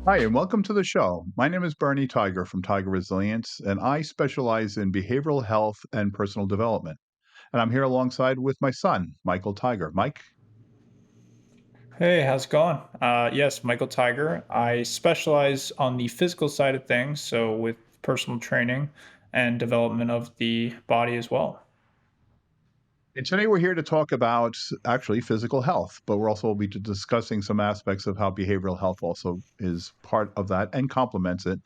Hi, and welcome to the show. My name is Bernie Tiger from Tiger Resilience, and I specialize in behavioral health and personal development. And I'm here alongside with my son, Michael Tiger. Mike? Hey, how's it going? Yes, Michael Tiger. I specialize on the physical side of things, so with personal training and development of the body as well. And today we're here to talk about actually physical health, but we're also will be discussing some aspects of how behavioral health also is part of that and complements it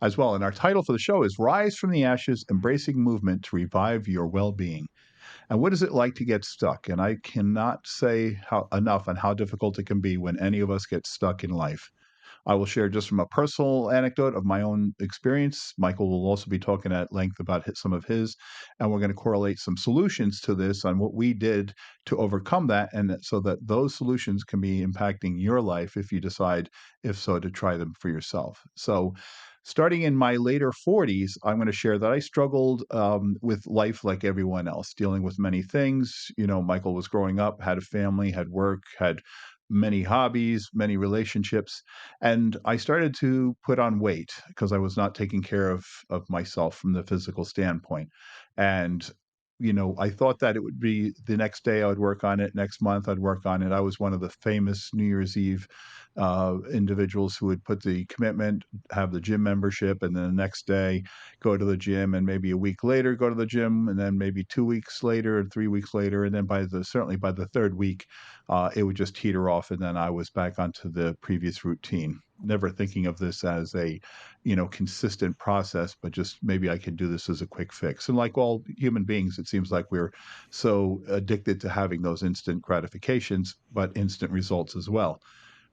as well. And our title for the show is Rise from the Ashes, Embracing Movement to Revive Your Well-Being. And what is it like to get stuck? And I cannot say how enough on how difficult it can be when any of us get stuck in life. I will share just from a personal anecdote of my own experience. Michael will also be talking at length about some of his, and we're going to correlate some solutions to this on what we did to overcome that, and so that those solutions can be impacting your life if you decide, if so, to try them for yourself. So, starting in my later 40s, I'm going to share that I struggled with life like everyone else, dealing with many things. Michael was growing up, had a family, had work, had many hobbies, many relationships, and I started to put on weight because I was not taking care of myself from the physical standpoint. And I thought that it would be the next day I would work on it, next month I'd work on it. I was one of the famous New Year's Eve individuals who would put the commitment, have the gym membership, and then the next day go to the gym, and maybe a week later go to the gym, and then maybe 2 weeks later, or 3 weeks later, and then certainly by the third week, it would just teeter off, and then I was back onto the previous routine. Never thinking of this as a, consistent process, but just maybe I can do this as a quick fix. And like all human beings, it seems like we're so addicted to having those instant gratifications, but instant results as well.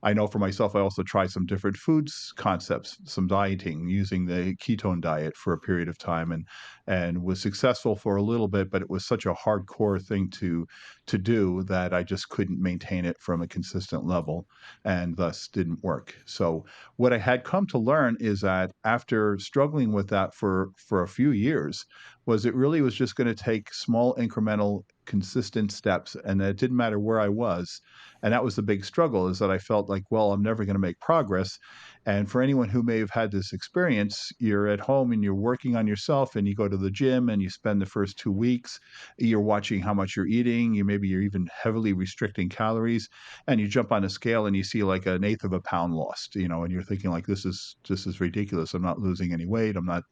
I know for myself, I also tried some different foods concepts, some dieting, using the ketone diet for a period of time, and was successful for a little bit, but it was such a hardcore thing to do that I just couldn't maintain it from a consistent level, and thus didn't work. So what I had come to learn is that after struggling with that for a few years, was it really was just going to take small incremental consistent steps, and that it didn't matter where I was. And that was the big struggle, is that I felt like, well, I'm never going to make progress. And for anyone who may have had this experience, you're at home and you're working on yourself, and you go to the gym and you spend the first 2 weeks, you're watching how much you're eating, you're even heavily restricting calories, and you jump on a scale and you see like an eighth of a pound lost, and you're thinking like, this is ridiculous. I'm not losing any weight. I'm not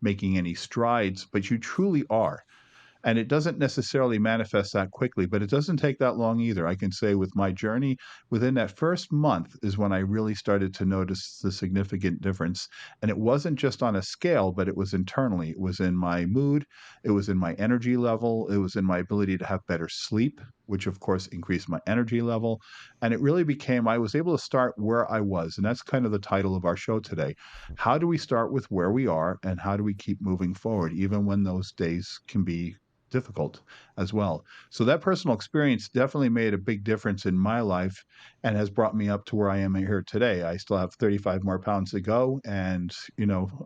making any strides, but you truly are. And it doesn't necessarily manifest that quickly, but it doesn't take that long either. I can say with my journey, within that first month is when I really started to notice the significant difference. And it wasn't just on a scale, but it was internally. It was in my mood, it was in my energy level, it was in my ability to have better sleep, which of course increased my energy level. And it really became, I was able to start where I was. And that's kind of the title of our show today. How do we start with where we are, and how do we keep moving forward, even when those days can be difficult as well? So that personal experience definitely made a big difference in my life, and has brought me up to where I am here today. I still have 35 more pounds to go, and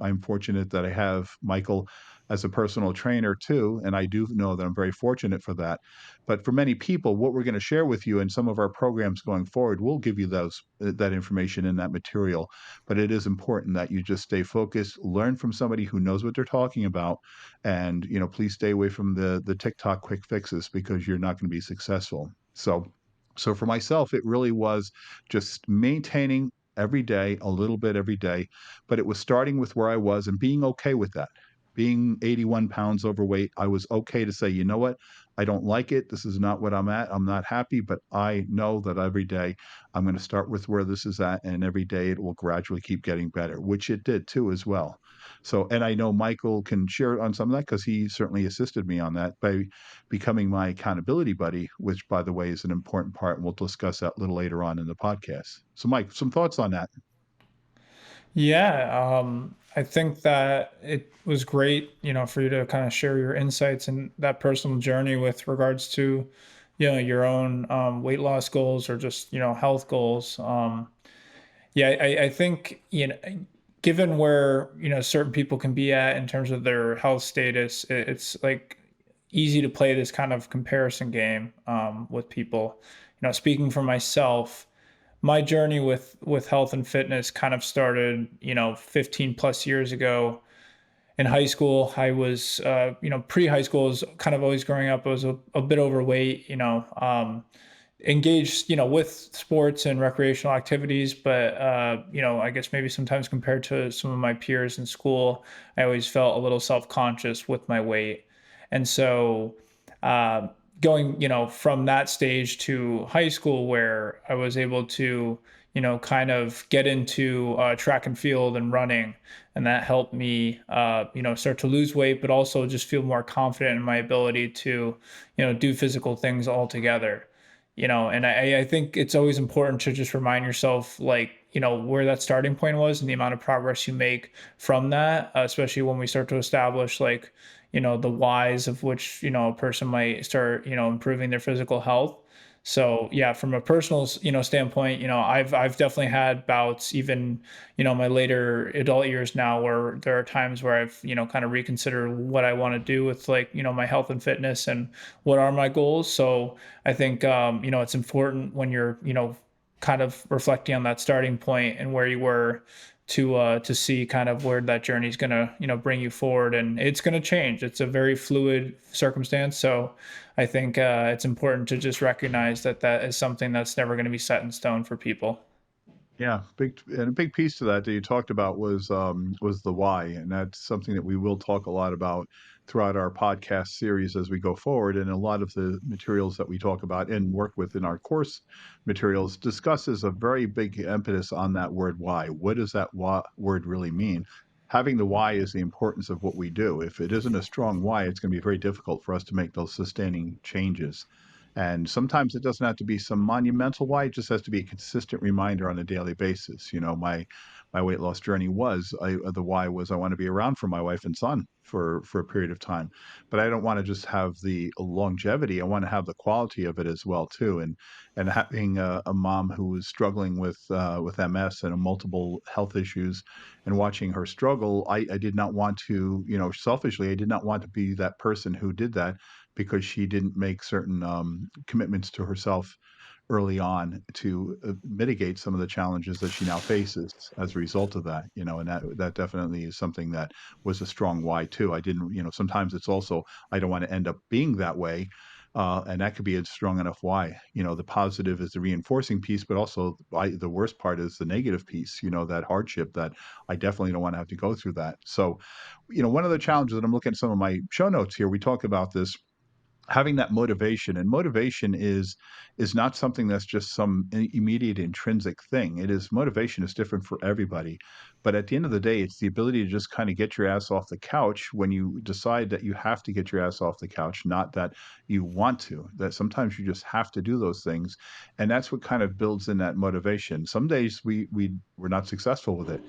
I'm fortunate that I have Michael as a personal trainer too, and I do know that I'm very fortunate for that. But for many people, what we're going to share with you in some of our programs going forward, we'll give you that information and that material. But it is important that you just stay focused, learn from somebody who knows what they're talking about, and please stay away from the TikTok quick fixes, because you're not going to be successful. So for myself, it really was just maintaining every day, a little bit every day, but it was starting with where I was and being okay with that. Being 81 pounds overweight, I was okay to say, you know what, I don't like it. This is not what I'm at. I'm not happy, but I know that every day I'm going to start with where this is at, and every day it will gradually keep getting better, which it did too as well. So, and I know Michael can share on some of that, because he certainly assisted me on that by becoming my accountability buddy, which, by the way, is an important part. And we'll discuss that a little later on in the podcast. So, Mike, some thoughts on that? Yeah, I think that it was great, for you to kind of share your insights and that personal journey with regards to, your own weight loss goals or just health goals. Yeah, I think given where certain people can be at in terms of their health status, it's like easy to play this kind of comparison game with people. Speaking for myself, my journey with health and fitness kind of started 15 plus years ago. In high school, I was pre-high school, was kind of always growing up, I was a bit overweight, engaged with sports and recreational activities, but I guess maybe sometimes compared to some of my peers in school, I always felt a little self-conscious with my weight. And so uh, going from that stage to high school, where I was able to kind of get into track and field and running, and that helped me start to lose weight, but also just feel more confident in my ability to do physical things altogether. And I think it's always important to just remind yourself, like, where that starting point was and the amount of progress you make from that, especially when we start to establish, like, the whys of which a person might start improving their physical health. So yeah, from a personal standpoint, I've definitely had bouts, even my later adult years now, where there are times where I've kind of reconsider what I want to do with, like, my health and fitness and what are my goals. So I think it's important when you're kind of reflecting on that starting point and where you were, to see kind of where that journey is going to bring you forward, and it's going to change. It's a very fluid circumstance. So I think it's important to just recognize that that is something that's never going to be set in stone for people. Yeah, a big piece to that that you talked about was the why, and that's something that we will talk a lot about throughout our podcast series as we go forward. And a lot of the materials that we talk about and work with in our course materials discusses a very big impetus on that word why. What does that word really mean? Having the why is the importance of what we do. If it isn't a strong why, it's going to be very difficult for us to make those sustaining changes. And sometimes it doesn't have to be some monumental why, it just has to be a consistent reminder on a daily basis. My weight loss journey the why was I want to be around for my wife and son for a period of time. But I don't want to just have the longevity. I want to have the quality of it as well too. And having a mom who was struggling with MS and multiple health issues, and watching her struggle, I did not want to, selfishly, I did not want to be that person who did that, because she didn't make certain commitments to herself early on to mitigate some of the challenges that she now faces as a result of that. And that definitely is something that was a strong why too. I didn't, sometimes it's also, I don't want to end up being that way. And that could be a strong enough why. The positive is the reinforcing piece, but also the worst part is the negative piece, that hardship that I definitely don't want to have to go through that. So, one of the challenges that I'm looking at some of my show notes here, we talk about this, having that motivation. And motivation is not something that's just some immediate intrinsic thing. Motivation is different for everybody, but at the end of the day, it's the ability to just kind of get your ass off the couch when you decide that you have to get your ass off the couch, not that you want to, that sometimes you just have to do those things. And that's what kind of builds in that motivation. Some days we're not successful with it,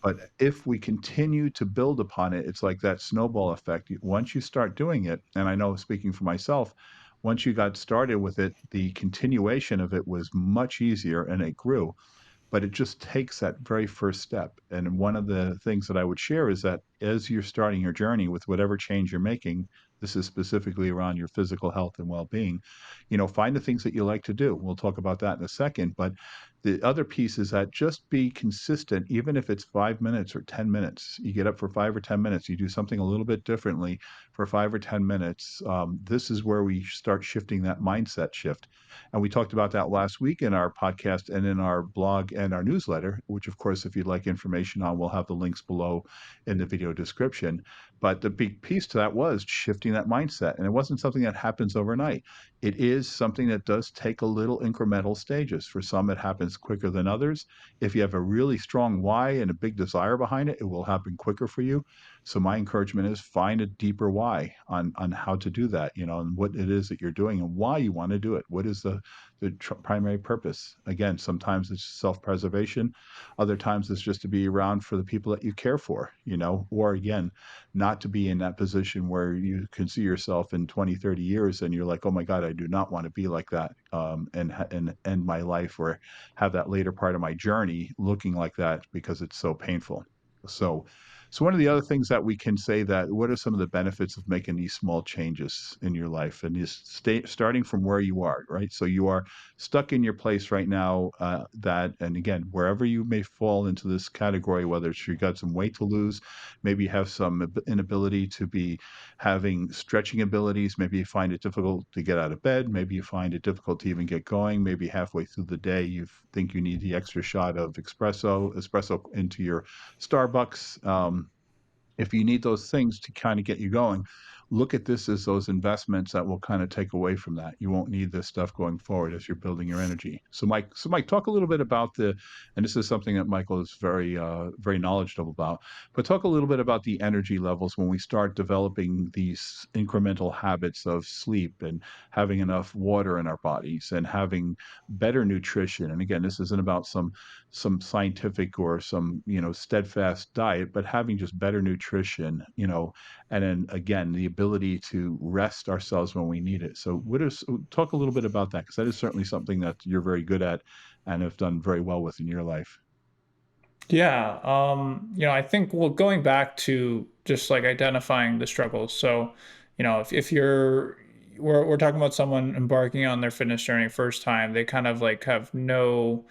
but if we continue to build upon it, it's like that snowball effect. Once you start doing it, and I know, speaking for myself, once you got started with it, the continuation of it was much easier and it grew. But it just takes that very first step. And one of the things that I would share is that as you're starting your journey with whatever change you're making, this is specifically around your physical health and well-being, find the things that you like to do. We'll talk about that in a second. But the other piece is that just be consistent, even if it's 5 minutes or 10 minutes. You get up for 5 or 10 minutes, you do something a little bit differently for 5 or 10 minutes. This is where we start shifting that mindset shift. And we talked about that last week in our podcast and in our blog and our newsletter, which, of course, if you'd like information on, we'll have the links below in the video description. But the big piece to that was shifting that mindset. And it wasn't something that happens overnight. It is something that does take a little incremental stages. For some, it happens quicker than others. If you have a really strong why and a big desire behind it, it will happen quicker for you. So my encouragement is find a deeper why on how to do that, and what it is that you're doing and why you want to do it. What is the primary purpose? Again, sometimes it's self-preservation, other times it's just to be around for the people that you care for, or again, not to be in that position where you can see yourself in 20, 30 years and you're like, oh my God, I do not want to be like that, and end my life or have that later part of my journey looking like that because it's so painful. So, so one of the other things that we can say, that what are some of the benefits of making these small changes in your life, and just starting from where you are, right? So you are stuck in your place right now, and again, wherever you may fall into this category, whether it's you got some weight to lose, maybe you have some inability to be having stretching abilities, maybe you find it difficult to get out of bed, maybe you find it difficult to even get going, maybe halfway through the day you think you need the extra shot of espresso into your Starbucks. If you need those things to kind of get you going, look at this as those investments that will kind of take away from that. You won't need this stuff going forward as you're building your energy. So Mike, talk a little bit about and this is something that Michael is very knowledgeable about, but talk a little bit about the energy levels when we start developing these incremental habits of sleep and having enough water in our bodies and having better nutrition. And again, this isn't about some scientific or some steadfast diet, but having just better nutrition, and then again the ability to rest ourselves when we need it. So talk a little bit about that, because that is certainly something that you're very good at and have done very well with in your life. Yeah, I think, well, going back to just like identifying the struggles. So, if we're talking about someone embarking on their fitness journey first time, they kind of like have no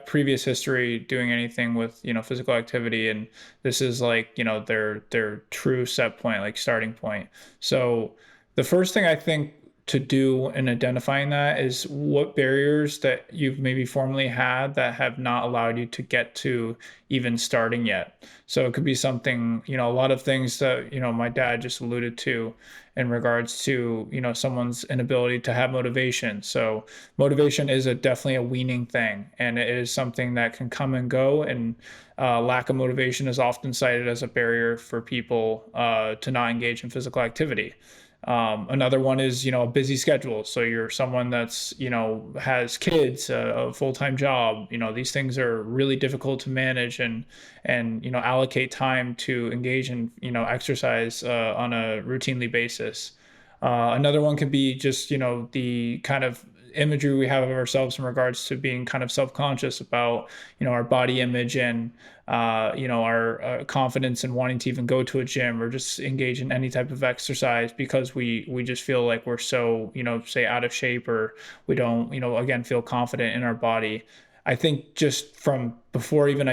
previous history doing anything with physical activity, and this is like their true set point, like starting point. So the first thing I think to do in identifying that is what barriers that you've maybe formerly had that have not allowed you to get to even starting yet. So it could be something, a lot of things that, my dad just alluded to in regards to, someone's inability to have motivation. So motivation is definitely a weaning thing, and it is something that can come and go. And lack of motivation is often cited as a barrier for people to not engage in physical activity. Another one is, a busy schedule. So you're someone that's, has kids, a full-time job. These things are really difficult to manage and allocate time to engage in, exercise on a routinely basis. Another one could be just, the kind of imagery we have of ourselves in regards to being kind of self-conscious about, our body image and, our confidence in wanting to even go to a gym or just engage in any type of exercise because we just feel like we're so, say out of shape, or we don't, again, feel confident in our body. I think just from before even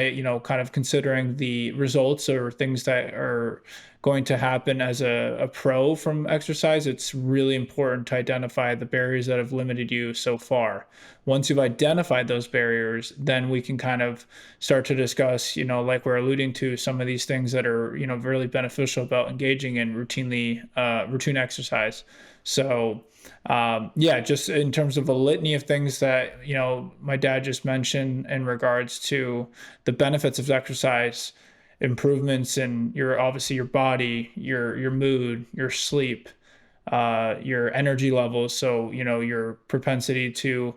kind of considering the results or things that are going to happen as a pro from exercise, it's really important to identify the barriers that have limited you so far. Once you've identified those barriers, then we can kind of start to discuss, like we're alluding to, some of these things that are, really beneficial about engaging in routine exercise. So, yeah, just in terms of a litany of things that, my dad just mentioned in regards to the benefits of exercise, improvements in obviously your body, your mood, your sleep, your energy levels. So, your propensity to,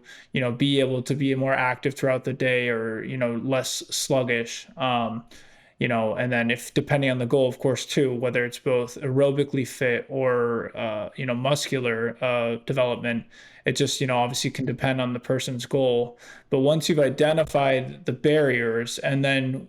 be able to be more active throughout the day, or, less sluggish. And then if depending on the goal, of course, too, whether it's both aerobically fit or, muscular development, it just, obviously can depend on the person's goal. But once you've identified the barriers, and then,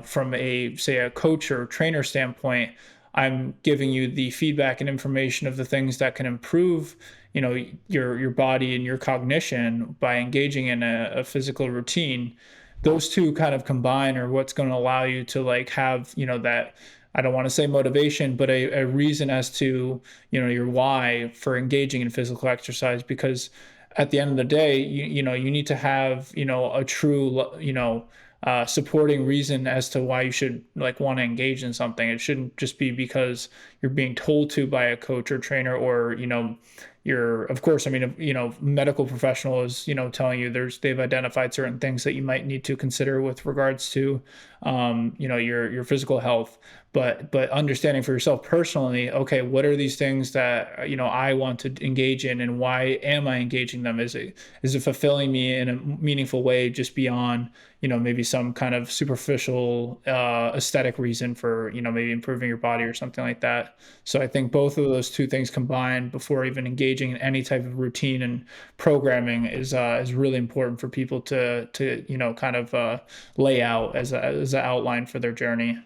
from say a coach or trainer standpoint, I'm giving you the feedback and information of the things that can improve, your body and your cognition by engaging in a physical routine. Those two kind of combine are what's going to allow you to like have, that, I don't want to say motivation, but a reason as to, your why for engaging in physical exercise. Because at the end of the day, you need to have, a true, supporting reason as to why you should like want to engage in something. It shouldn't just be because you're being told to by a coach or trainer, or, you're of course, I mean, medical professional is, telling you they've identified certain things that you might need to consider with regards to, your physical health. But understanding for yourself personally, okay, what are these things that, I want to engage in, and why am I engaging them? Is it fulfilling me in a meaningful way, just beyond, maybe some kind of superficial aesthetic reason for, maybe improving your body or something like that. So I think both of those two things combined before even engaging in any type of routine and programming is really important for people to kind of lay out as an outline for their journey.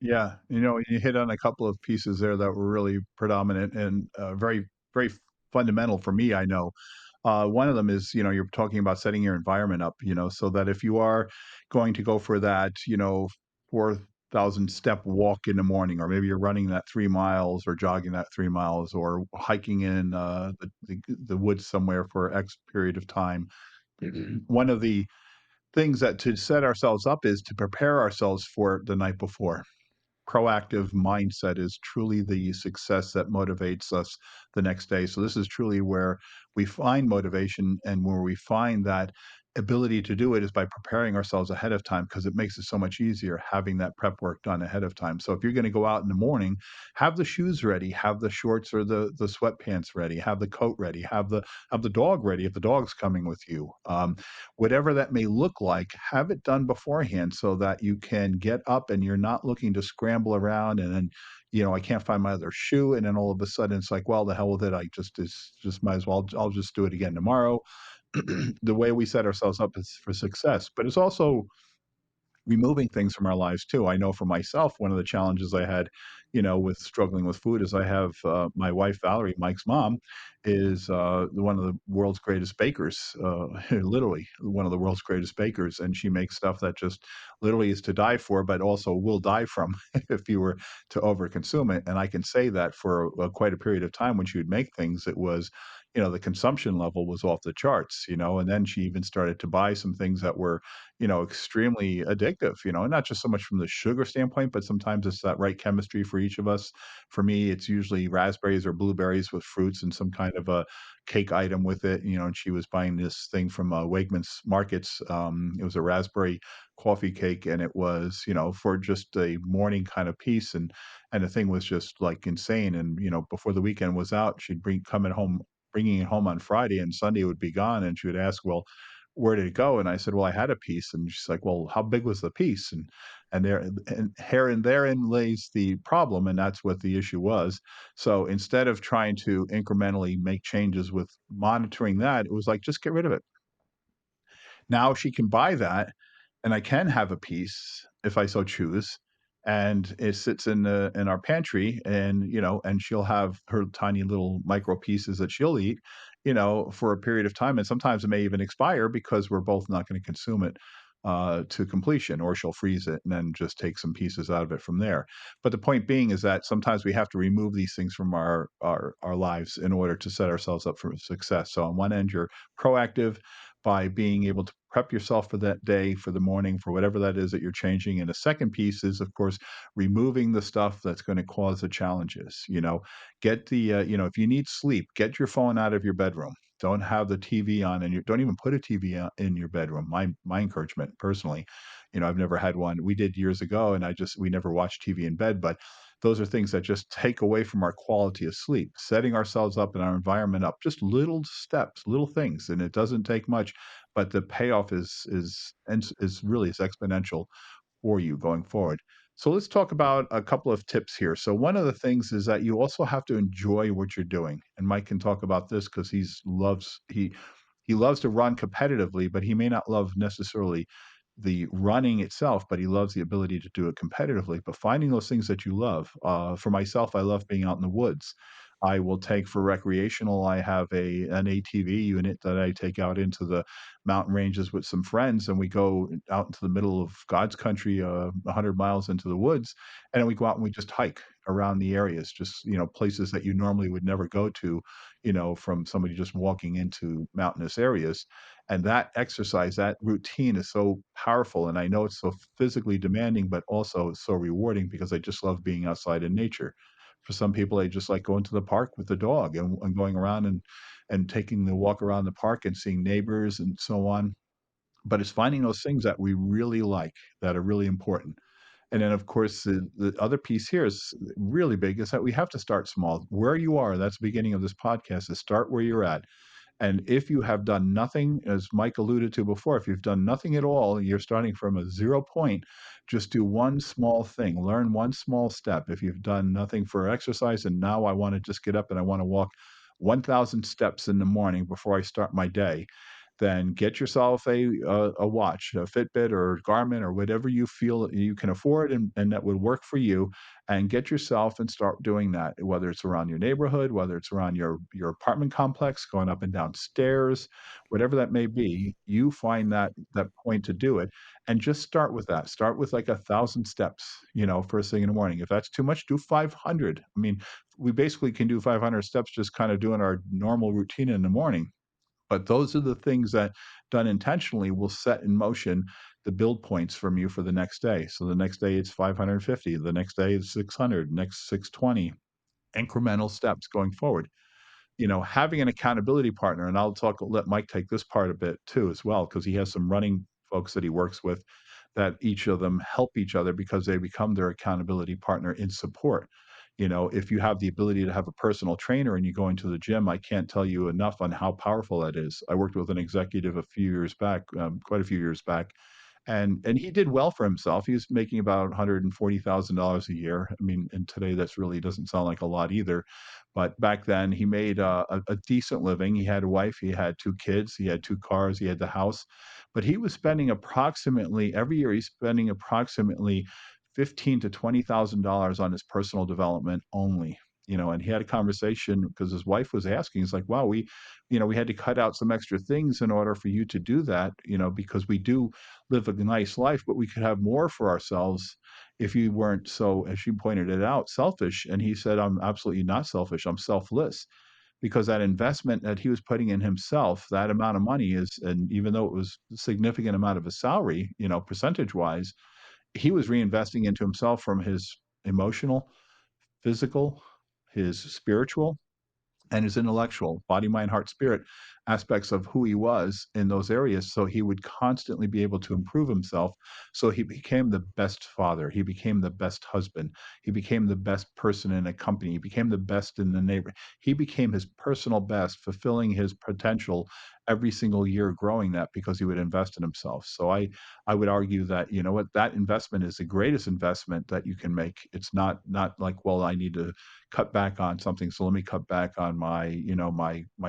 Yeah, you hit on a couple of pieces there that were really predominant and very, very fundamental for me. I know one of them is, you're talking about setting your environment up, so that if you are going to go for that, 4,000 step walk in the morning, or maybe you're running that 3 miles or jogging that 3 miles or hiking in the woods somewhere for X period of time. One of the things that to set ourselves up is to prepare ourselves for the night before. Proactive mindset is truly the success that motivates us the next day. So this is truly where we find motivation, and where we find that ability to do it is by preparing ourselves ahead of time, because it makes it so much easier having that prep work done ahead of time. So if you're going to go out in the morning, have the shoes ready, have the shorts or the sweatpants ready, have the coat ready, have the dog ready if the dog's coming with you. Whatever that may look like, have it done beforehand so that you can get up and you're not looking to scramble around, and then, I can't find my other shoe, and then all of a sudden it's like, well, the hell with it. I just might as well, I'll just do it again tomorrow. The way we set ourselves up is for success, but it's also removing things from our lives too. I know for myself, one of the challenges I had, with struggling with food is I have my wife Valerie, Mike's mom, is one of the world's greatest bakers, literally one of the world's greatest bakers, and she makes stuff that just literally is to die for, but also will die from if you were to overconsume it. And I can say that for quite a period of time when she would make things, it was, the consumption level was off the charts, and then she even started to buy some things that were, extremely addictive, and not just so much from the sugar standpoint, but sometimes it's that right chemistry for each of us. For me, it's usually raspberries or blueberries with fruits and some kind of a cake item with it, and she was buying this thing from Wegmans Markets. It was a raspberry coffee cake, and it was, for just a morning kind of piece, and the thing was just like insane. And before the weekend was out, she'd bringing it home on Friday, and Sunday it would be gone, and she would ask, well, where did it go? And I said, well, I had a piece. And she's like, well, how big was the piece? And therein lays the problem, and that's what the issue was. So instead of trying to incrementally make changes with monitoring that, it was like, just get rid of it. Now she can buy that, and I can have a piece if I so choose, and it sits in our pantry, and, and she'll have her tiny little micro pieces that she'll eat, for a period of time, and sometimes it may even expire because we're both not gonna consume it, to completion, or she'll freeze it and then just take some pieces out of it from there. But the point being is that sometimes we have to remove these things from our lives in order to set ourselves up for success. So on one end, you're proactive by being able to prep yourself for that day, for the morning, for whatever that is that you're changing. And the second piece is, of course, removing the stuff that's going to cause the challenges. Get the, if you need sleep, get your phone out of your bedroom. Don't have the TV on, and you don't even put a TV in your bedroom. My encouragement, personally, I've never had one. We did years ago, and we never watched TV in bed. But those are things that just take away from our quality of sleep. Setting ourselves up and our environment up, just little steps, little things, and it doesn't take much, but the payoff is really is exponential for you going forward. So let's talk about a couple of tips here. So one of the things is that you also have to enjoy what you're doing. And Mike can talk about this because he loves to run competitively, but he may not love necessarily the running itself, but he loves the ability to do it competitively. But finding those things that you love. For myself, I love being out in the woods. I will take for recreational. I have an ATV unit that I take out into the mountain ranges with some friends, and we go out into the middle of God's country, 100 miles into the woods, and then we go out and we just hike around the areas, just, places that you normally would never go to, from somebody just walking into mountainous areas. And that exercise, that routine is so powerful. And I know it's so physically demanding, but also so rewarding because I just love being outside in nature. For some people, they just like going to the park with the dog and going around and taking the walk around the park and seeing neighbors and so on. But it's finding those things that we really like, that are really important. And then, of course, the other piece here is really big, is that we have to start small. Where you are, that's the beginning of this podcast, is start where you're at. And if you have done nothing, as Mike alluded to before, if you've done nothing at all, you're starting from a 0 point, just do one small thing, learn one small step. If you've done nothing for exercise and now I want to just get up and I want to walk 1,000 steps in the morning before I start my day, then get yourself a watch, a Fitbit or Garmin or whatever you feel you can afford and that would work for you, and get yourself and start doing that, whether it's around your neighborhood, whether it's around your apartment complex, going up and down stairs, whatever that may be, you find that point to do it, and just start with that. Start with like 1,000 steps, first thing in the morning. If that's too much, do 500. I mean, we basically can do 500 steps just kind of doing our normal routine in the morning, but those are the things that, done intentionally, will set in motion the build points from you for the next day. So the next day it's 550, the next day is 600, next 620, incremental steps going forward. Having an accountability partner, and let Mike take this part a bit too as well, because he has some running folks that he works with, that each of them help each other because they become their accountability partner in support. If you have the ability to have a personal trainer and you go into the gym, I can't tell you enough on how powerful that is. I worked with an executive a few years back, quite a few years back, and he did well for himself. He was making about $140,000 a year. I mean, and today that's really doesn't sound like a lot either, but back then he made a decent living. He had a wife, he had 2 kids, he had 2 cars, he had the house, but he was spending approximately every year, he's spending approximately 15 to $20,000 on his personal development only. And he had a conversation because his wife was asking, he's like, "Wow, we had to cut out some extra things in order for you to do that, because we do live a nice life, but we could have more for ourselves if you weren't so," as she pointed it out, "selfish." And he said, "I'm absolutely not selfish. I'm selfless." Because that investment that he was putting in himself, that amount of money is, and even though it was a significant amount of his salary, percentage wise, he was reinvesting into himself from his emotional, physical, his spiritual, and his intellectual body, mind, heart, spirit aspects of who he was in those areas. So he would constantly be able to improve himself. So he became the best father. He became the best husband. He became the best person in a company. He became the best in the neighbor. He became his personal best, fulfilling his potential every single year, growing that because he would invest in himself. So I would argue that, what, that investment is the greatest investment that you can make. It's not like, well, I need to cut back on something, so let me cut back on my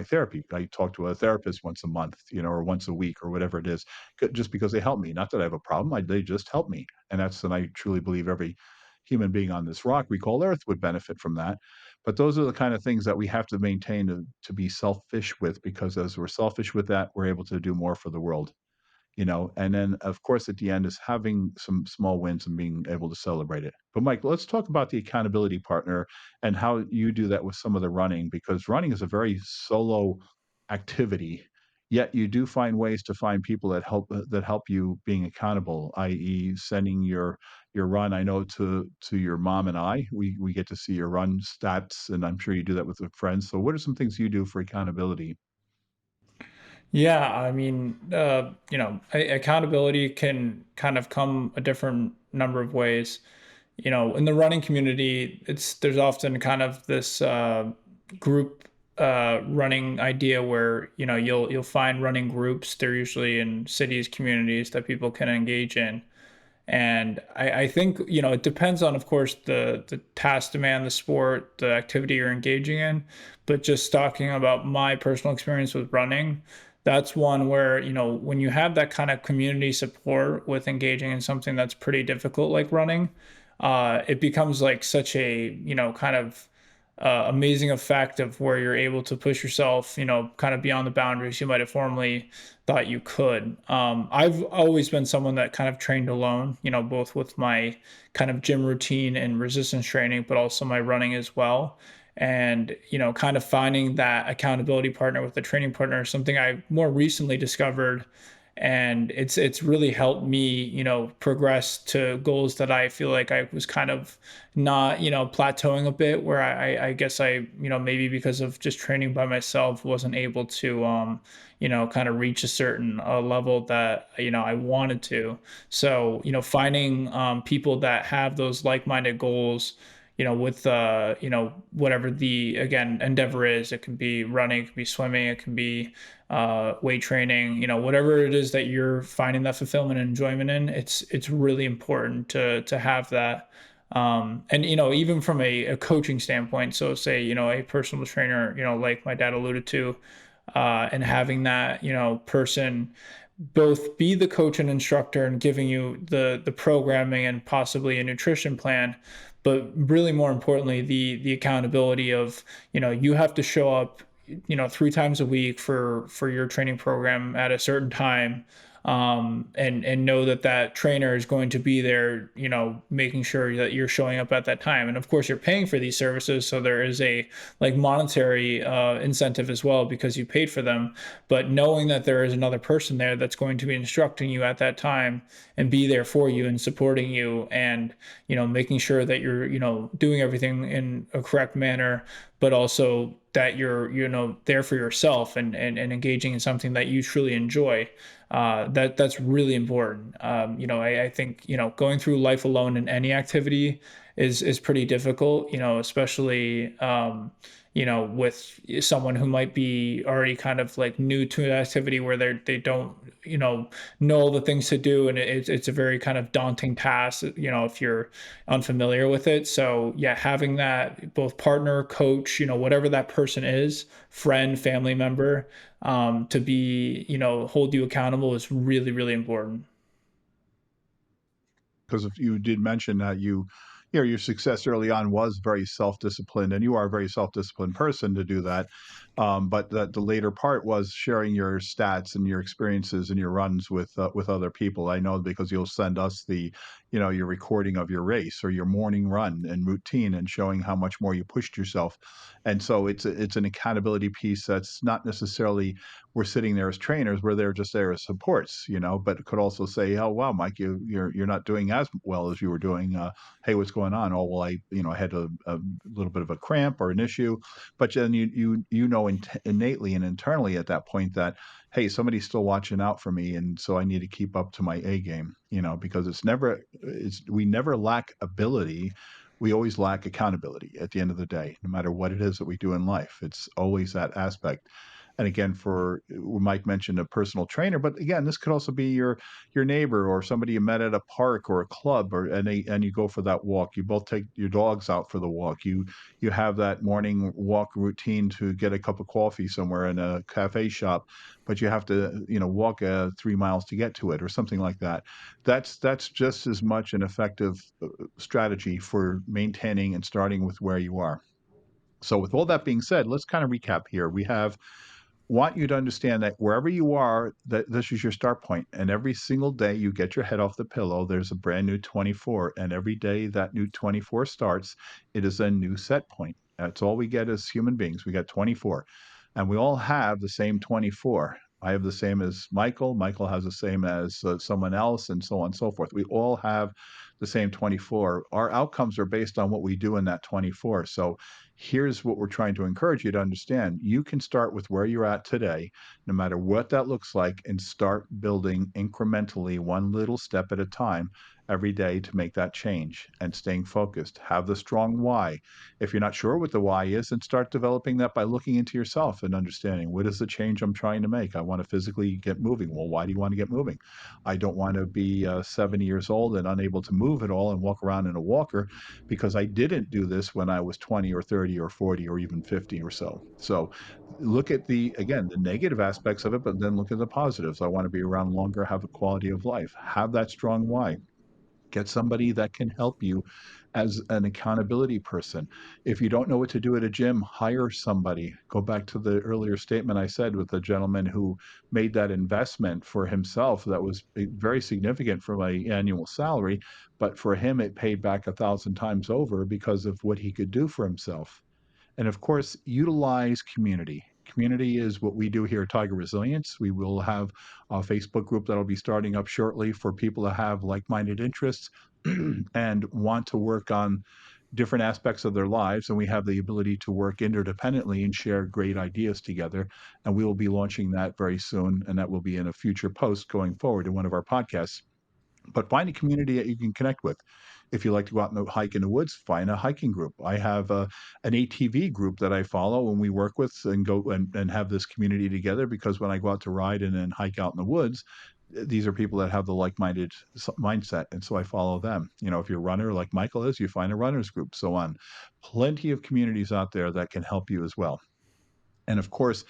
therapy. I talk to a therapist once a month, or once a week or whatever it is, just because they help me. Not that I have a problem, they just help me, and I truly believe every human being on this rock we call Earth would benefit from that. But those are the kind of things that we have to maintain to be selfish with, because as we're selfish with that, we're able to do more for the world. And then of course at the end is having some small wins and being able to celebrate it. But Mike, let's talk about the accountability partner and how you do that with some of the running, because running is a very solo activity, yet you do find ways to find people that help you being accountable, i.e. sending your run. I know to your mom and we get to see your run stats, and I'm sure you do that with friends. So what are some things you do for accountability? Yeah, I mean, accountability can kind of come a different number of ways. In the running community, there's often kind of this group running idea where you'll find running groups. They're usually in cities, communities that people can engage in. And I think, it depends on, of course, the task demand, the sport, the activity you're engaging in. But just talking about my personal experience with running, that's one where, when you have that kind of community support with engaging in something that's pretty difficult, like running, it becomes like such a, kind of amazing effect of where you're able to push yourself, kind of beyond the boundaries you might have formerly thought you could. I've always been someone that kind of trained alone, both with my kind of gym routine and resistance training, but also my running as well. And, kind of finding that accountability partner with a training partner is something I more recently discovered. and it's really helped me, progress to goals that I feel like I was kind of not, plateauing a bit, where I guess maybe because of just training by myself, wasn't able to kind of reach a certain level that I wanted to. So finding people that have those like-minded goals, with whatever the, again, endeavor is. It can be running, it can be swimming, it can be weight training, whatever it is that you're finding that fulfillment and enjoyment in. It's really important to have that. And even from a coaching standpoint, so say a personal trainer, like my dad alluded to, and having that person both be the coach and instructor and giving you the programming and possibly a nutrition plan, but really more importantly the accountability of, you have to show up 3 times a week for your training program at a certain time, and know that that trainer is going to be there, making sure that you're showing up at that time. And of course you're paying for these services, so there is a like monetary incentive as well because you paid for them. But knowing that there is another person there that's going to be instructing you at that time and be there for you and supporting you, and making sure that you're doing everything in a correct manner, but also that you're there for yourself, and engaging in something that you truly enjoy. That's really important. I think going through life alone in any activity is pretty difficult, especially with someone who might be already kind of like new to an activity, where they don't know all the things to do, and it's a very kind of daunting task, if you're unfamiliar with it. So yeah, having that both partner, coach, whatever that person is, friend, family member, to be hold you accountable is really, really important. Because if you did mention that you know, your success early on was very self-disciplined, and you are a very self-disciplined person to do that. But that the later part was sharing your stats and your experiences and your runs with other people. I know because you'll send us your recording of your race or your morning run and routine, and showing how much more you pushed yourself. And so it's an accountability piece that's not necessarily we're sitting there as trainers, we're there just there as supports, but it could also say, oh wow, Mike, you're not doing as well as you were doing. Hey, what's going on? Oh well, I had a little bit of a cramp or an issue, but then innately and internally at that point that hey, somebody's still watching out for me, and so I need to keep up to my A game, because it's we never lack ability. We always lack accountability at the end of the day, no matter what it is that we do in life. It's always that aspect. And again, for Mike mentioned a personal trainer, but again, this could also be your neighbor or somebody you met at a park or a club, or and you go for that walk. You both take your dogs out for the walk. You have that morning walk routine to get a cup of coffee somewhere in a cafe shop, but you have to walk 3 miles to get to it or something like that. That's just as much an effective strategy for maintaining and starting with where you are. So with all that being said, let's kind of recap here. We have want you to understand that wherever you are, that this is your start point. And every single day you get your head off the pillow, there's a brand new 24. And every day that new 24 starts, it is a new set point. That's all we get as human beings. We got 24. And we all have the same 24. I have the same as Michael. Michael has the same as someone else, and so on and so forth. We all have the same 24. Our outcomes are based on what we do in that 24. So here's what we're trying to encourage you to understand. You can start with where you're at today, no matter what that looks like, and start building incrementally one little step at a time every day to make that change and staying focused. Have the strong why. If you're not sure what the why is, then start developing that by looking into yourself and understanding what is the change I'm trying to make. I want to physically get moving. Well, why do you want to get moving? I don't want to be 70 years old and unable to move at all and walk around in a walker because I didn't do this when I was 20 or 30 or 40 or even 50 or so. So look at the negative aspects of it, but then look at the positives. I want to be around longer, have a quality of life, have that strong why. Get somebody that can help you as an accountability person. If you don't know what to do at a gym, hire somebody. Go back to the earlier statement I said with the gentleman who made that investment for himself that was very significant for my annual salary, but for him it paid back 1,000 times over because of what he could do for himself. And of course, utilize community. community is what we do here at Tiger Resilience. We will have a Facebook group that'll be starting up shortly for people that have like-minded interests and want to work on different aspects of their lives, and we have the ability to work interdependently and share great ideas together. And we will be launching that very soon, and that will be in a future post going forward in one of our podcasts. But find a community that you can connect with. If you like to go out and hike in the woods, find a hiking group. I have an ATV group that I follow and we work with and go and have this community together, because when I go out to ride and hike out in the woods, these are people that have the like-minded mindset, and so I follow them. If you're a runner like Michael is, you find a runners group, so on. Plenty of communities out there that can help you as well. And of course,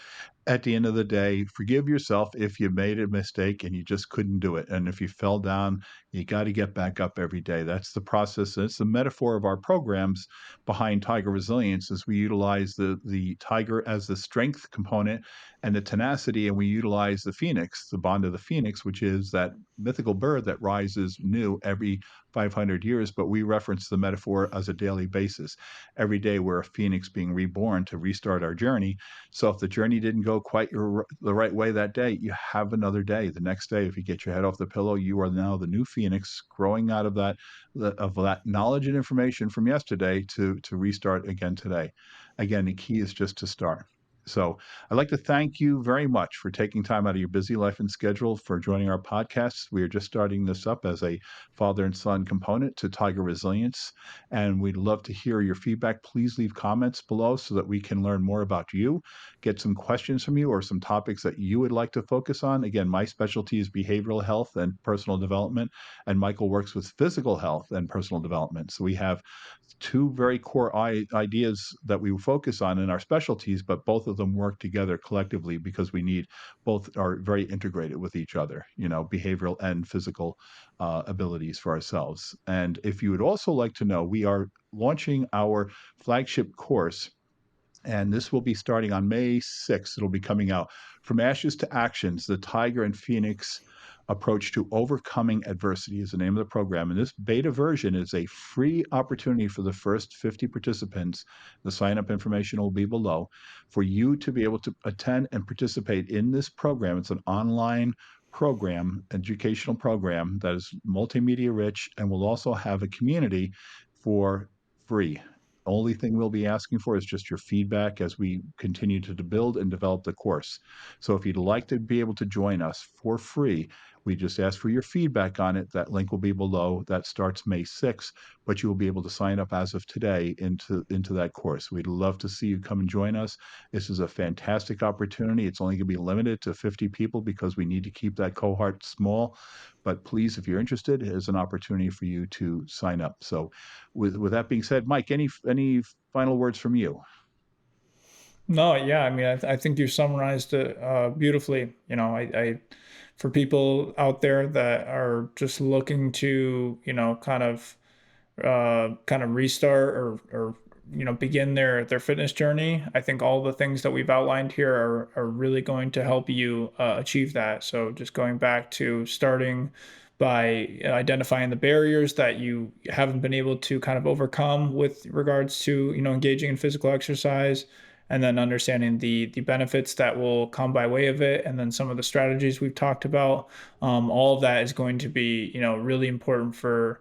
at the end of the day, forgive yourself if you made a mistake and you just couldn't do it. And if you fell down, you got to get back up every day. That's the process. It's the metaphor of our programs behind Tiger Resilience, is we utilize the tiger as the strength component and the tenacity, and we utilize the phoenix, the bond of the phoenix, which is that mythical bird that rises new every 500 years. But we reference the metaphor as a daily basis. Every day we're a phoenix being reborn to restart our journey. So if the journey didn't go quite the right way that day, you have another day. The next day, if you get your head off the pillow, you are now the new phoenix growing out of that knowledge and information from yesterday to restart again today. Again, the key is just to start. So I'd like to thank you very much for taking time out of your busy life and schedule for joining our podcast. We are just starting this up as a father and son component to Tiger Resilience, and we'd love to hear your feedback. Please leave comments below so that we can learn more about you, get some questions from you, or some topics that you would like to focus on. Again, my specialty is behavioral health and personal development, and Michael works with physical health and personal development. So we have two very core ideas that we focus on in our specialties, but both of them work together collectively because we need both are very integrated with each other, behavioral and physical abilities for ourselves. And if you would also like to know, we are launching our flagship course, and this will be starting on May 6th. It'll be coming out, From Ashes to Actions, the Tiger and Phoenix Approach to Overcoming Adversity is the name of the program. And this beta version is a free opportunity for the first 50 participants. The sign-up information will be below for you to be able to attend and participate in this program. It's an online program, educational program that is multimedia rich, and will also have a community for free. Only thing we'll be asking for is just your feedback as we continue to build and develop the course. So if you'd like to be able to join us for free, we just ask for your feedback on it. That link will be below. That starts May 6th, but you will be able to sign up as of today into that course. We'd love to see you come and join us. This is a fantastic opportunity. It's only going to be limited to 50 people because we need to keep that cohort small. But please, if you're interested, here's an opportunity for you to sign up. So with that being said, Mike, any final words from you? No, yeah, I mean, I think you summarized it beautifully. For people out there that are just looking to, kind of restart or begin their fitness journey, I think all the things that we've outlined here are really going to help you achieve that. So just going back to starting by identifying the barriers that you haven't been able to kind of overcome with regards to engaging in physical exercise, and then understanding the benefits that will come by way of it, and then some of the strategies we've talked about. All of that is going to be really important for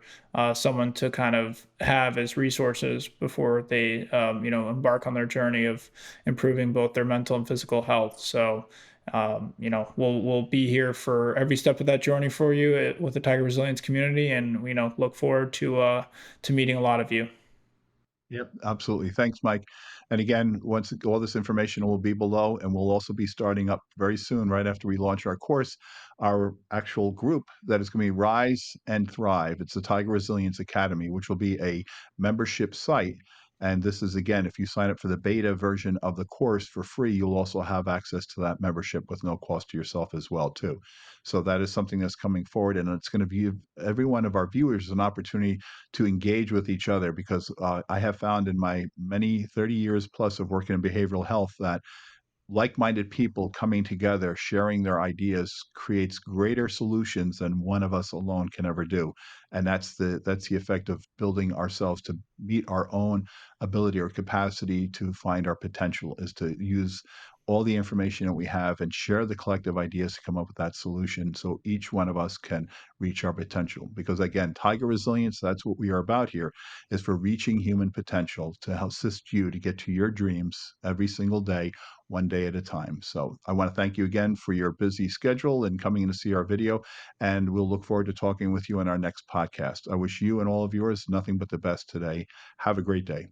someone to kind of have as resources before they embark on their journey of improving both their mental and physical health. So we'll be here for every step of that journey for you with the Tiger Resilience community, and look forward to meeting a lot of you. Yep, absolutely. Thanks, Mike. And again, once all this information will be below, and we'll also be starting up very soon, right after we launch our course, our actual group that is going to be Rise and Thrive. It's the Tiger Resilience Academy, which will be a membership site. And this is, again, if you sign up for the beta version of the course for free, you'll also have access to that membership with no cost to yourself as well, too. So that is something that's coming forward, and it's going to give every one of our viewers an opportunity to engage with each other, because I have found in my many 30 years plus of working in behavioral health that like-minded people coming together, sharing their ideas, creates greater solutions than one of us alone can ever do. And that's the effect of building ourselves to meet our own ability or capacity to find our potential, is to use all the information that we have and share the collective ideas to come up with that solution so each one of us can reach our potential. Because again, tiger resilience, that's what we are about here, is for reaching human potential to help assist you to get to your dreams every single day, one day at a time. So I want to thank you again for your busy schedule and coming in to see our video, and we'll look forward to talking with you in our next podcast. I wish you and all of yours nothing but the best today. Have a great day.